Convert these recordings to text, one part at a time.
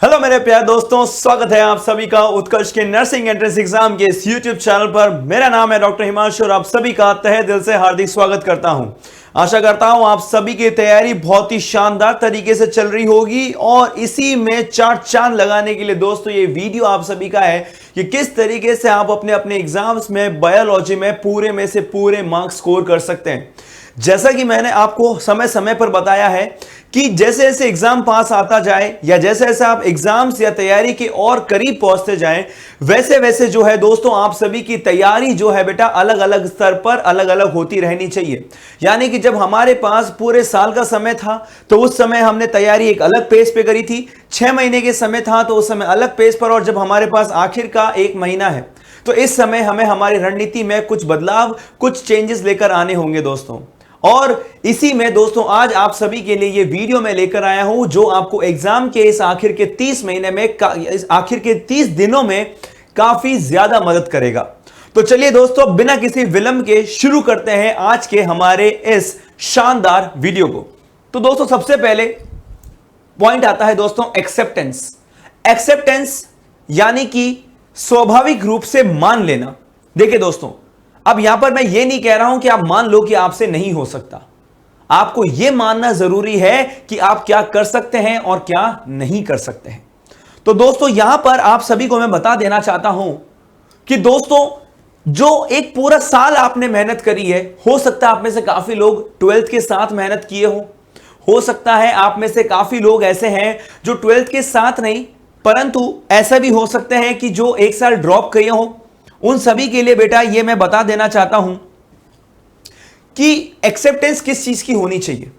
Hello मेरे प्यारे दोस्तों, स्वागत है आप सभी का उत्कर्ष के नर्सिंग एंट्रेंस एग्जाम के इस यूट्यूब चैनल पर। मेरा नाम है डॉक्टर हिमांशु और आप सभी का तहे दिल से हार्दिक स्वागत करता हूं। आशा करता हूं आप सभी की तैयारी बहुत ही शानदार तरीके से चल रही होगी और इसी में चार चांद लगाने के लिए दोस्तों ये वीडियो आप सभी का है कि किस तरीके से आप अपने अपने एग्जाम्स में बायोलॉजी में पूरे में से पूरे मार्क्स स्कोर कर सकते हैं। जैसा कि मैंने आपको समय समय पर बताया है कि जैसे जैसे एग्जाम पास आता जाए या जैसे जैसे आप एग्जाम्स या तैयारी के और करीब पहुंचते जाएं, वैसे वैसे जो है दोस्तों आप सभी की तैयारी जो है बेटा अलग अलग स्तर पर अलग अलग होती रहनी चाहिए। यानी कि जब हमारे पास पूरे साल का समय था तो उस समय हमने तैयारी एक अलग पेज पे करी थी, 6 महीने के समय था तो उस समय अलग पेज पर, और जब हमारे पास आखिर का 1 महीना है तो इस समय हमें हमारी रणनीति में कुछ बदलाव, कुछ चेंजेस लेकर आने होंगे दोस्तों। और इसी में दोस्तों आज आप सभी के लिए ये वीडियो मैं लेकर आया हूं जो आपको एग्जाम के इस आखिर के 30 महीने में, इस आखिर के 30 दिनों में काफी ज्यादा मदद करेगा। तो चलिए दोस्तों बिना किसी विलंब के शुरू करते हैं आज के हमारे इस शानदार वीडियो को। तो दोस्तों सबसे पहले पॉइंट आता है दोस्तों एक्सेप्टेंस। एक्सेप्टेंस यानी कि स्वाभाविक रूप से मान लेना। देखिए दोस्तों, अब यहां पर मैं ये नहीं कह रहा हूं कि आप मान लो कि आपसे नहीं हो सकता। आपको यह मानना जरूरी है कि आप क्या कर सकते हैं और क्या नहीं कर सकते हैं। तो दोस्तों यहां पर आप सभी को मैं बता देना चाहता हूं कि दोस्तों जो एक पूरा साल आपने मेहनत करी है, हो सकता है आप में से काफी लोग 12th के साथ मेहनत किए हो सकता है आप में से काफी लोग ऐसे हैं जो 12th के साथ नहीं, परंतु ऐसा भी हो सकता है कि जो 1 साल ड्रॉप किए हो। उन सभी के लिए बेटा ये मैं बता देना चाहता हूं कि एक्सेप्टेंस किस चीज की होनी चाहिए।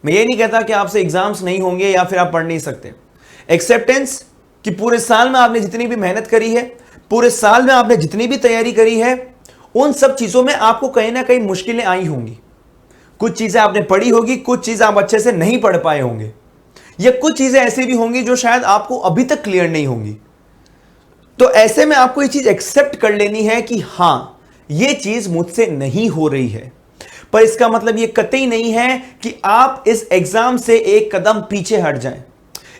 मैं ये नहीं कहता कि आपसे एग्जाम्स नहीं होंगे या फिर आप पढ़ नहीं सकते। एक्सेप्टेंस कि पूरे साल में आपने जितनी भी मेहनत करी है, पूरे साल में आपने जितनी भी तैयारी करी है, उन सब चीजों में आपको कहीं ना कहीं मुश्किलें आई होंगी। कुछ चीजें आपने पढ़ी होगी, कुछ चीजें आप अच्छे से नहीं पढ़ पाए होंगे, या कुछ चीजें ऐसी भी होंगी जो शायद आपको अभी तक क्लियर नहीं होंगी। तो ऐसे में आपको ये चीज एक्सेप्ट कर लेनी है कि हां ये चीज मुझसे नहीं हो रही है, पर इसका मतलब ये कतई नहीं है कि आप इस एग्जाम से एक कदम पीछे हट जाएं।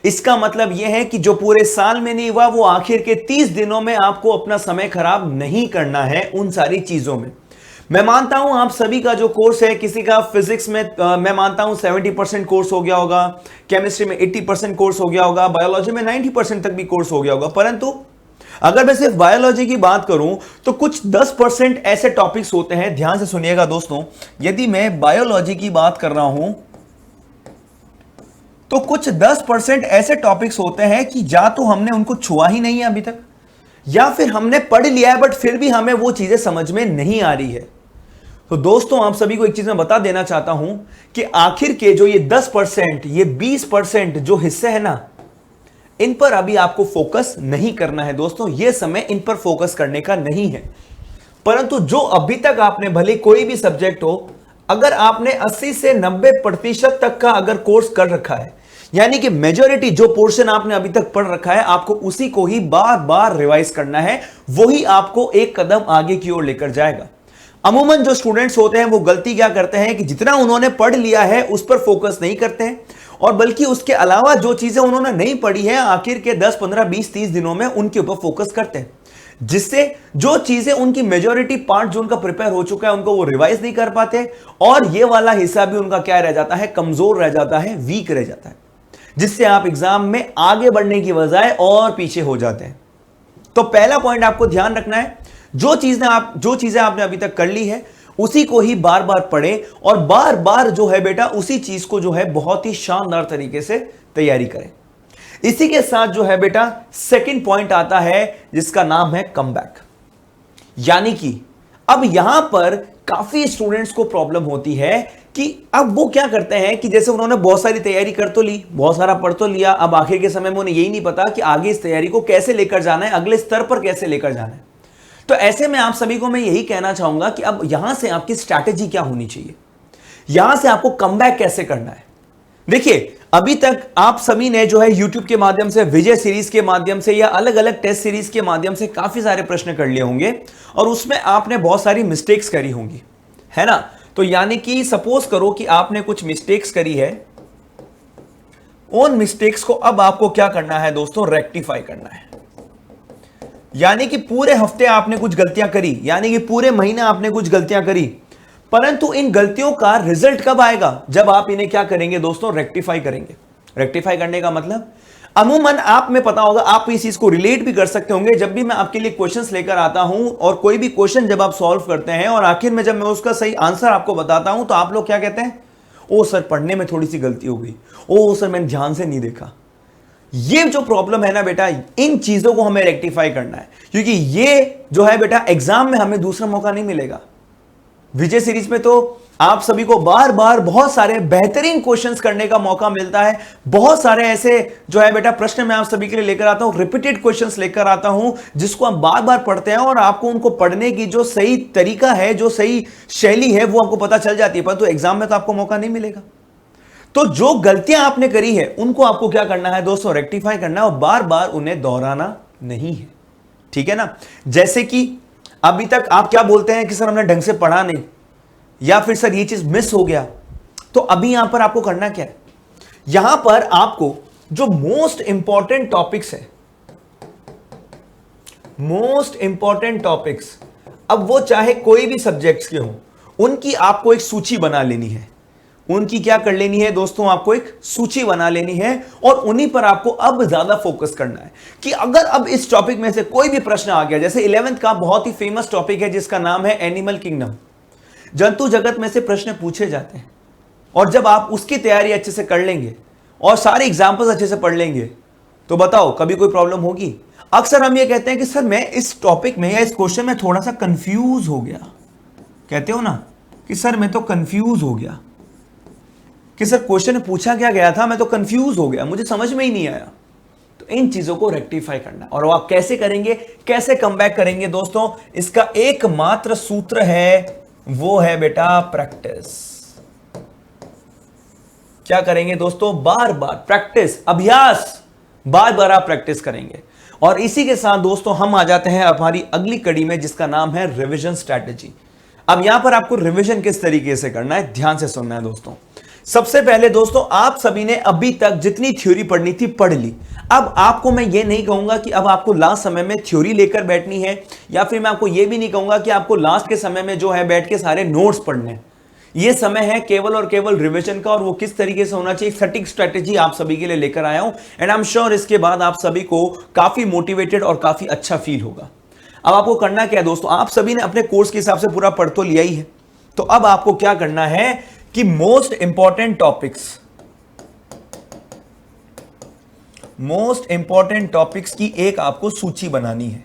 इसका मतलब यह है कि जो पूरे साल में नहीं हुआ वो आखिर के 30 दिनों में आपको अपना समय खराब नहीं करना है उन सारी चीजों में। मैं मानता हूं आप सभी का जो कोर्स है, किसी का फिजिक्स में मैं मानता हूं 70% कोर्स हो गया होगा, केमिस्ट्री में 80% कोर्स हो गया होगा, बायोलॉजी में 90% तक भी कोर्स हो गया होगा। परंतु अगर मैं सिर्फ बायोलॉजी की बात करूं तो कुछ 10% ऐसे टॉपिक्स होते हैं। ध्यान से सुनिएगा दोस्तों, यदि मैं बायोलॉजी की बात कर रहा हूं तो कुछ 10% ऐसे टॉपिक्स होते हैं कि या तो हमने उनको छुआ ही नहीं है अभी तक, या फिर हमने पढ़ लिया है बट फिर भी हमें वो चीजें समझ में नहीं आ रही है। तो दोस्तों आप सभी को एक चीज मैं बता देना चाहता हूं कि आखिर के जो ये 10%, ये 20% जो हिस्से हैं ना, इन पर अभी आपको फोकस नहीं करना है दोस्तों। यह समय इन पर फोकस करने का नहीं है। परंतु जो अभी तक आपने, भले कोई भी सब्जेक्ट हो, अगर आपने 80 से 90% तक का अगर कोर्स कर रखा है, यानी कि मेजॉरिटी जो पोर्शन आपने अभी तक पढ़ रखा है, आपको उसी को ही बार बार रिवाइज करना है। वही आपको एक कदम आगे की ओर लेकर जाएगा। अमूमन जो स्टूडेंट्स होते हैं वो गलती क्या करते हैं कि जितना उन्होंने पढ़ लिया है उस पर फोकस नहीं करते हैं, और बल्कि उसके अलावा जो चीजें उन्होंने नहीं पढ़ी है आखिर के 10, 15, 20, 30 दिनों में उनके ऊपर फोकस करते हैं, जिससे जो चीजें उनकी मेजॉरिटी पार्ट जो उनका प्रिपेयर हो चुका है उनको वो रिवाइज नहीं कर पाते, और ये वाला हिस्सा भी उनका क्या रह जाता है, कमजोर रह जाता है, वीक रह जाता है, जिससे आप एग्जाम में आगे बढ़ने की बजाय और पीछे हो जाते हैं। तो पहला पॉइंट आपको ध्यान रखना है, जो चीजें आपने अभी तक कर ली है उसी को ही बार बार पढ़ें, और बार बार जो है बेटा उसी चीज को जो है बहुत ही शानदार तरीके से तैयारी करें। इसी के साथ जो है बेटा सेकंड पॉइंट आता है जिसका नाम है कमबैक। यानी कि अब यहां पर काफी स्टूडेंट्स को प्रॉब्लम होती है कि अब वो क्या करते हैं कि जैसे उन्होंने बहुत सारी तैयारी कर तो ली, बहुत सारा पढ़ तो लिया, अब आखिर के समय में उन्हें यही नहीं पता कि आगे इस तैयारी को कैसे लेकर जाना है, अगले स्तर पर कैसे लेकर जाना है। तो ऐसे में आप सभी को मैं यही कहना चाहूंगा कि अब यहां से आपकी स्ट्रैटेजी क्या होनी चाहिए, यहां से आपको कमबैक कैसे करना है। देखिए अभी तक आप सभी ने जो है YouTube के माध्यम से, विजय सीरीज के माध्यम से, या अलग अलग टेस्ट सीरीज के माध्यम से काफी सारे प्रश्न कर लिए होंगे, और उसमें आपने बहुत सारी मिस्टेक्स करी होंगी, है ना। तो यानी कि सपोज करो कि आपने कुछ मिस्टेक्स करी है, उन मिस्टेक्स को अब आपको क्या करना है दोस्तों, रेक्टिफाई करना है। यानी कि पूरे हफ्ते आपने कुछ गलतियां करी, यानी कि पूरे महीने आपने कुछ गलतियां करी, परंतु इन गलतियों का रिजल्ट कब आएगा, जब आप इन्हें क्या करेंगे दोस्तों, रेक्टिफाई करेंगे। रेक्टिफाई करने का मतलब अमूमन आप में पता होगा, आप इस चीज को रिलेट भी कर सकते होंगे। जब भी मैं आपके लिए क्वेश्चंस लेकर आता हूं और कोई भी क्वेश्चन जब आप सॉल्व करते हैं और आखिर में जब मैं उसका सही आंसर आपको बताता हूं तो आप लोग क्या कहते हैं, ओ सर पढ़ने में थोड़ी सी गलती हो गई, ओ सर मैंने ध्यान से नहीं देखा। ये जो प्रॉब्लम है ना बेटा, इन चीजों को हमें रेक्टिफाई करना है, क्योंकि ये जो है बेटा एग्जाम में हमें दूसरा मौका नहीं मिलेगा। विजय सीरीज में तो आप सभी को बार बार बहुत सारे बेहतरीन क्वेश्चंस करने का मौका मिलता है। बहुत सारे ऐसे जो है बेटा प्रश्न मैं आप सभी के लिए लेकर आता हूं, रिपीटेड क्वेश्चंस लेकर आता हूं, जिसको आप बार बार पढ़ते हैं और आपको उनको पढ़ने की जो सही तरीका है, जो सही शैली है, वो आपको पता चल जाती है, परंतु एग्जाम में तो आपको मौका नहीं मिलेगा। तो जो गलतियां आपने करी है उनको आपको क्या करना है दोस्तों, रेक्टिफाई करना है और बार बार उन्हें दोहराना नहीं है। ठीक है ना। जैसे कि अभी तक आप क्या बोलते हैं कि सर हमने ढंग से पढ़ा नहीं, या फिर सर ये चीज मिस हो गया। तो अभी यहां पर आपको करना क्या है, यहां पर आपको जो मोस्ट इंपॉर्टेंट टॉपिक्स है, मोस्ट इंपॉर्टेंट टॉपिक्स, अब वो चाहे कोई भी सब्जेक्ट्स के हो, उनकी आपको एक सूची बना लेनी है। उनकी क्या कर लेनी है दोस्तों, आपको एक सूची बना लेनी है और उन्हीं पर आपको अब ज्यादा फोकस करना है कि अगर अब इस टॉपिक में से कोई भी प्रश्न आ गया, जैसे 11th का बहुत ही फेमस टॉपिक है जिसका नाम है एनिमल किंगडम, जंतु जगत में से प्रश्न पूछे जाते हैं, और जब आप उसकी तैयारी अच्छे से कर लेंगे और सारे एग्जाम्पल्स अच्छे से पढ़ लेंगे तो बताओ कभी कोई प्रॉब्लम होगी। अक्सर हम ये कहते हैं कि सर मैं इस टॉपिक में या इस क्वेश्चन में थोड़ा सा कंफ्यूज हो गया, कहते हो ना कि सर मैं तो कंफ्यूज हो गया, कि सर क्वेश्चन में पूछा क्या गया था, मैं तो कंफ्यूज हो गया, मुझे समझ में ही नहीं आया। तो इन चीजों को रेक्टिफाई करना, और वो आप कैसे करेंगे, कैसे कम बैक करेंगे दोस्तों, इसका एकमात्र सूत्र है, वो है बेटा प्रैक्टिस। क्या करेंगे दोस्तों, बार बार प्रैक्टिस, अभ्यास, बार बार आप प्रैक्टिस करेंगे। और इसी के साथ दोस्तों हम आ जाते हैं हमारी अगली कड़ी में, जिसका नाम है रिवीजन स्ट्रैटेजी। अब यहां पर आपको रिवीजन किस तरीके से करना है, ध्यान से सुनना है दोस्तों। सबसे पहले दोस्तों आप सभी ने अभी तक जितनी थ्योरी पढ़नी थी पढ़ ली। अब आपको मैं ये नहीं कहूंगा कि अब आपको लास्ट समय में थ्योरी लेकर बैठनी है, या फिर मैं आपको ये भी नहीं कहूंगा कि आपको लास्ट के समय में जो है बैठ के सारे नोट्स पढ़ने हैं। ये समय है केवल और केवल रिवीजन का, और वो किस तरीके से होना चाहिए, सटीक स्ट्रेटेजी आप सभी के लिए लेकर आया हूं। एंड आई एम श्योर इसके बाद आप सभी को काफी मोटिवेटेड और काफी अच्छा फील होगा। अब आपको करना क्या है दोस्तों, आप सभी ने अपने कोर्स के हिसाब से पूरा पढ़ तो लिया ही है, तो अब आपको क्या करना है कि मोस्ट इंपॉर्टेंट टॉपिक्स की एक आपको सूची बनानी है।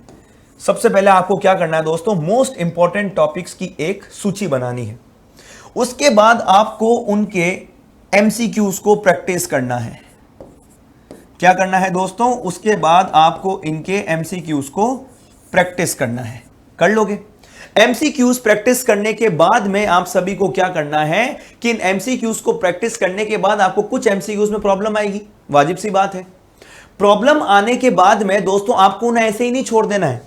सबसे पहले आपको क्या करना है दोस्तों, मोस्ट इंपॉर्टेंट टॉपिक्स की एक सूची बनानी है। उसके बाद आपको उनके एमसीक्यूज को प्रैक्टिस करना है। क्या करना है दोस्तों, उसके बाद आपको इनके एमसीक्यूज को प्रैक्टिस करना है। कर लोगे? एमसीक्यूज प्रैक्टिस करने के बाद में आप सभी को क्या करना है कि इन एमसीक्यूज को प्रैक्टिस करने के बाद आपको कुछ एमसीक्यूज में प्रॉब्लम आएगी, वाजिब सी बात है। प्रॉब्लम आने के बाद में दोस्तों आपको उन्हें ऐसे ही नहीं छोड़ देना है,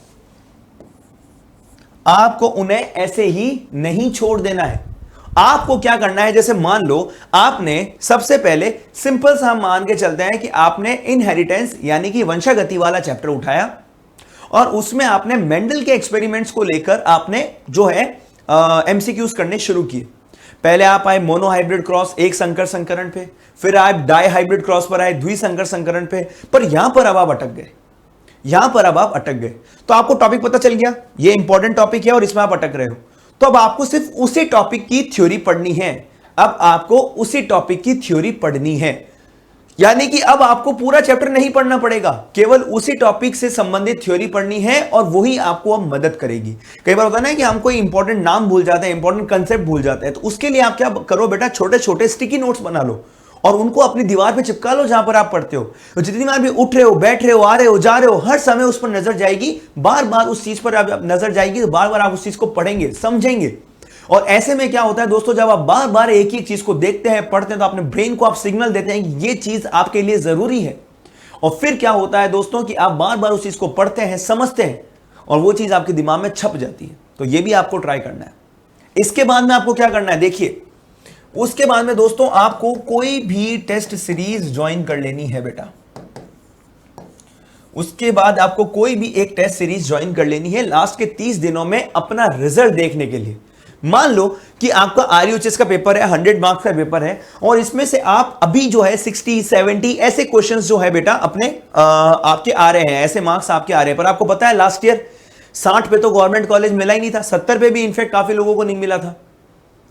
आपको उन्हें ऐसे ही नहीं छोड़ देना है। आपको क्या करना है, जैसे मान लो आपने सबसे पहले सिंपल सा हम मान के चलते हैं कि आपने इनहेरिटेंस यानी कि वंशागति वाला चैप्टर उठाया और उसमें आपने मेंडल के एक्सपेरिमेंट्स को लेकर आपने जो है एमसीक्यूज करने शुरू किए। पहले आप आए मोनोहाइब्रिड क्रॉस एक संकर संकरण पे, फिर आप डाई हाइब्रिड क्रॉस पर आए द्विसंकर संकरण पे, पर यहां पर अब आप अटक गए, यहां पर अब आप अटक गए। तो आपको टॉपिक पता चल गया, ये इंपॉर्टेंट टॉपिक है और इसमें आप अटक रहे हो, तो अब आपको सिर्फ उसी टॉपिक की थ्योरी पढ़नी है। अब आपको उसी टॉपिक की थ्योरी पढ़नी है, यानी कि अब आपको पूरा चैप्टर नहीं पढ़ना पड़ेगा, केवल उसी टॉपिक से संबंधित थ्योरी पढ़नी है और वही आपको अब मदद करेगी। कई बार होता है ना कि हम कोई इंपॉर्टेंट नाम भूल जाते हैं, इंपॉर्टेंट कंसेप्ट भूल जाते हैं, तो उसके लिए आप क्या करो बेटा, छोटे छोटे स्टिकी नोट्स बना लो और उनको अपनी दीवार पे चिपका लो जहां पर आप पढ़ते हो। तो जितनी बार भी उठ रहे हो, बैठ रहे हो, आ रहे हो, जा रहे हो, हर समय उस पर नजर जाएगी, बार बार उस चीज पर आप नजर जाएगी, तो बार बार आप उस चीज को पढ़ेंगे, समझेंगे। और ऐसे में क्या होता है दोस्तों, जब आप बार बार एक ही चीज को देखते हैं, पढ़ते हैं, तो अपने ब्रेन को आप सिग्नल देते हैं कि ये चीज आपके लिए जरूरी है। और फिर क्या होता है दोस्तों कि आप बार बार उस चीज को पढ़ते हैं, समझते हैं और वो चीज आपके दिमाग में छप जाती है। तो ये भी आपको ट्राई करना है। इसके बाद में आपको क्या करना है, देखिए उसके बाद में दोस्तों आपको कोई भी टेस्ट सीरीज ज्वाइन कर लेनी है बेटा। उसके बाद आपको कोई भी एक टेस्ट सीरीज ज्वाइन कर लेनी है लास्ट के 30 दिनों में अपना रिजल्ट देखने के लिए। मान लो कि आपका आरयूएचएस का पेपर है, 100 मार्क्स का पेपर है, और इसमें से आप अभी जो है 60, 70 ऐसे क्वेश्चंस जो है बेटा अपने आपके आ रहे हैं, ऐसे मार्क्स आपके आ रहे हैं। पर आपको पता है लास्ट ईयर 60 पे तो गवर्नमेंट कॉलेज मिला ही नहीं था, 70 पे भी इनफैक्ट काफी लोगों को नहीं मिला था।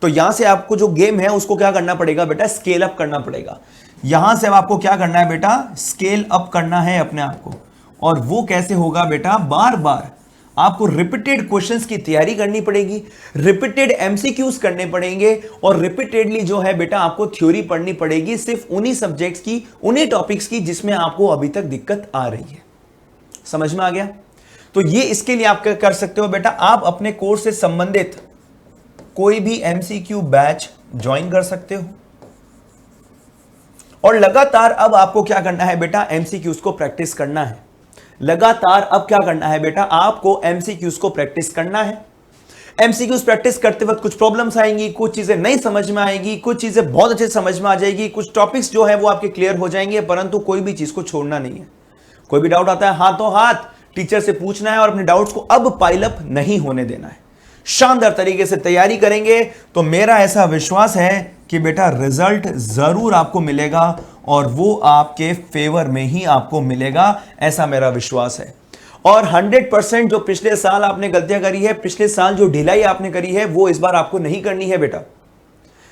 तो यहां से आपको जो गेम है उसको क्या करना पड़ेगा बेटा, स्केल अप करना पड़ेगा। यहां से आपको क्या करना है बेटा, स्केल अप करना है अपने आप को। और वो कैसे होगा बेटा, बार बार आपको रिपीटेड क्वेश्चंस की तैयारी करनी पड़ेगी, रिपीटेड एमसीक्यूज करने पड़ेंगे, और रिपीटेडली जो है बेटा आपको थ्योरी पढ़नी पड़ेगी, सिर्फ उन्हीं सब्जेक्ट्स की, उन्हीं टॉपिक्स की जिसमें आपको अभी तक दिक्कत आ रही है। समझ में आ गया? तो ये इसके लिए आप क्या कर सकते हो बेटा, आप अपने कोर्स से संबंधित कोई भी एमसीक्यू बैच ज्वाइन कर सकते हो, और लगातार अब आपको क्या करना है बेटा, एमसीक्यूज को प्रैक्टिस करना है। लगातार अब क्या करना है बेटा, आपको एमसीक्यूज को प्रैक्टिस करना है। एमसीक्यूज प्रैक्टिस करते वक्त कुछ प्रॉब्लम्स आएंगी, कुछ चीजें नहीं समझ में आएगी, कुछ चीजें बहुत अच्छे समझ में आ जाएगी, कुछ टॉपिक्स जो है वो आपके क्लियर हो जाएंगे, परंतु कोई भी चीज को छोड़ना नहीं है। कोई भी डाउट आता है हाथों हाथ टीचर से पूछना है, और अपने डाउट्स को अब पाइलअप नहीं होने देना है। शानदार तरीके से तैयारी करेंगे तो मेरा ऐसा विश्वास है कि बेटा रिजल्ट जरूर आपको मिलेगा, और वो आपके फेवर में ही आपको मिलेगा, ऐसा मेरा विश्वास है। और 100% जो पिछले साल आपने गलतियां करी है, पिछले साल जो ढिलाई आपने करी है, वो इस बार आपको नहीं करनी है बेटा।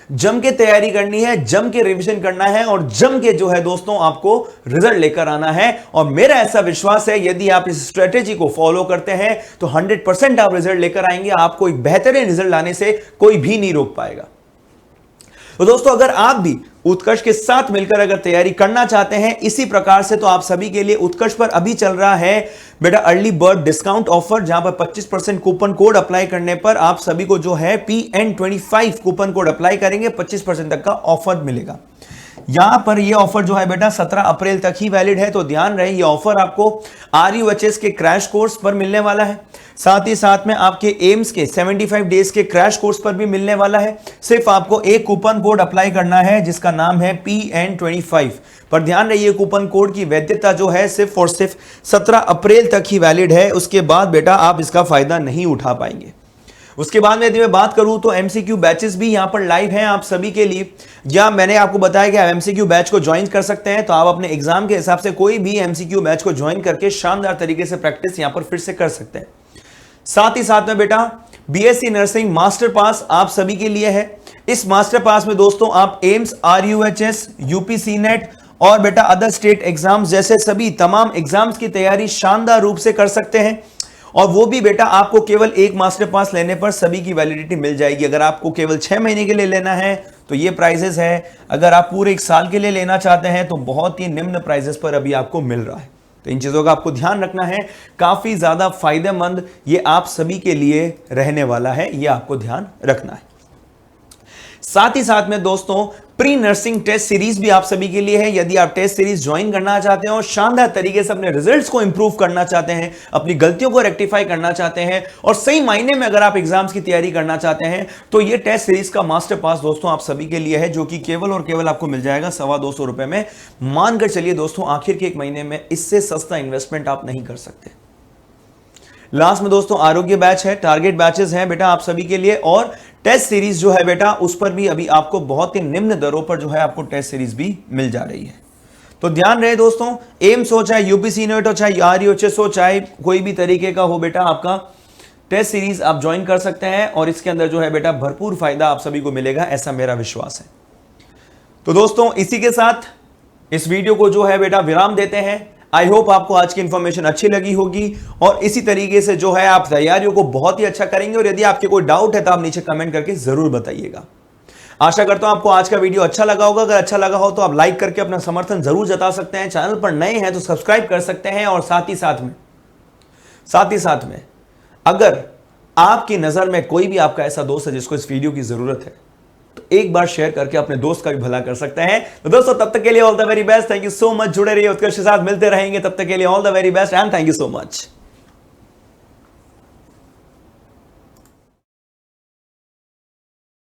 जम के तैयारी करनी है, जम के रिवीजन करना है, और जम के जो है दोस्तों आपको रिजल्ट लेकर आना है। और मेरा ऐसा विश्वास है यदि आप इस स्ट्रेटेजी को फॉलो करते हैं तो 100% आप रिजल्ट लेकर आएंगे। आपको एक बेहतरीन रिजल्ट लाने से कोई भी नहीं रोक पाएगा। तो दोस्तों अगर आप भी उत्कर्ष के साथ मिलकर अगर तैयारी करना चाहते हैं इसी प्रकार से, तो आप सभी के लिए उत्कर्ष पर अभी चल रहा है बेटा अर्ली बर्ड डिस्काउंट ऑफर, जहां पर 25% कूपन कोड अप्लाई करने पर आप सभी को जो है PN25 कूपन कोड अप्लाई करेंगे 25% तक का ऑफर मिलेगा। यहां पर यह ऑफर जो है बेटा 17 अप्रैल तक ही वैलिड है, तो ध्यान रहे ये ऑफर आपको आरयूएचएस के क्रैश कोर्स पर मिलने वाला है, साथ ही साथ में आपके एम्स के 75 डेज के क्रैश कोर्स पर भी मिलने वाला है। सिर्फ आपको एक कूपन कोड अप्लाई करना है जिसका नाम है PN25। पर ध्यान रहे ये कूपन कोड की वैधता जो है सिर्फ और सिर्फ 17 अप्रैल तक ही वैलिड है, उसके बाद बेटा आप इसका फायदा नहीं उठा पाएंगे। उसके बाद में यदि मैं बात करूं तो एमसीक्यू बैचेस भी यहां पर लाइव हैं आप सभी के लिए। या मैंने आपको बताया कि आप एमसीक्यू बैच को ज्वाइन कर सकते हैं, तो आप अपने एग्जाम के हिसाब से कोई भी एमसीक्यू बैच को ज्वाइन करके शानदार तरीके से प्रैक्टिस यहां पर फिर से कर सकते हैं। साथ ही साथ में बेटा बीएससी नर्सिंग मास्टर पास आप सभी के लिए है। इस मास्टर पास में दोस्तों आप एम्स, आरयूएचएस, यूपी नेट और बेटा अदर स्टेट एग्जाम्स जैसे सभी तमाम एग्जाम्स की तैयारी शानदार रूप से कर सकते हैं। और वो भी बेटा आपको केवल एक मास्टर पास लेने पर सभी की वैलिडिटी मिल जाएगी। अगर आपको केवल 6 महीने के लिए लेना है तो ये प्राइजेस है, अगर आप पूरे 1 साल के लिए लेना चाहते हैं तो बहुत ही निम्न प्राइजेस पर अभी आपको मिल रहा है। तो इन चीजों का आपको ध्यान रखना है, काफी ज्यादा फायदेमंद ये आप सभी के लिए रहने वाला है, ये आपको ध्यान रखना है। साथ ही साथ में दोस्तों प्री नर्सिंग टेस्ट सीरीज भी आप सभी के लिए है। यदि आप टेस्ट सीरीज ज्वाइन करना चाहते हैं और शानदार तरीके से अपने रिजल्ट्स को इंप्रूव करना चाहते हैं, अपनी गलतियों को रेक्टिफाई करना चाहते हैं और सही मायने में अगर आप एग्जाम्स की तैयारी करना चाहते हैं, तो ये टेस्ट सीरीज का मास्टर पास दोस्तों आप सभी के लिए है, जो कि केवल और केवल आपको मिल जाएगा 225 रुपए में। मानकर चलिए दोस्तों, आखिर के 1 महीने में इससे सस्ता इन्वेस्टमेंट आप नहीं कर सकते। लास्ट में दोस्तों आरोग्य बैच है, टारगेट बैचेस हैं बेटा आप सभी के लिए, और टेस्ट सीरीज जो है बेटा उस पर भी अभी आपको बहुत ही निम्न दरों पर जो है आपको टेस्ट सीरीज भी मिल जा रही है। तो ध्यान रहे दोस्तों, एम्स हो चाहे यूपीसी नेट हो चाहे आरयूएचएस हो चाहे कोई भी तरीके का हो बेटा, आपका टेस्ट सीरीज आप ज्वाइन कर सकते हैं और इसके अंदर जो है बेटा भरपूर फायदा आप सभी को मिलेगा, ऐसा मेरा विश्वास है। तो दोस्तों इसी के साथ इस वीडियो को जो है बेटा विराम देते हैं। आई होप आपको आज की इंफॉर्मेशन अच्छी लगी होगी और इसी तरीके से जो है आप तैयारियों को बहुत ही अच्छा करेंगे। और यदि आपके कोई डाउट है तो आप नीचे कमेंट करके जरूर बताइएगा। आशा करता हूं आपको आज का वीडियो अच्छा लगा होगा। अगर अच्छा लगा हो तो आप लाइक करके अपना समर्थन जरूर जता सकते हैं। चैनल पर नए हैं तो सब्सक्राइब कर सकते हैं। और साथ ही साथ में अगर आपकी नजर में कोई भी आपका ऐसा दोस्त है जिसको इस वीडियो की जरूरत है, तो एक बार शेयर करके अपने दोस्त का भी भला कर सकते हैं। तो दोस्तों तब तक के लिए all the very best. Thank you so much. जुड़े रहिए उत्कर्ष के साथ, मिलते रहेंगे। तब तक के लिए all the very best and thank you so much.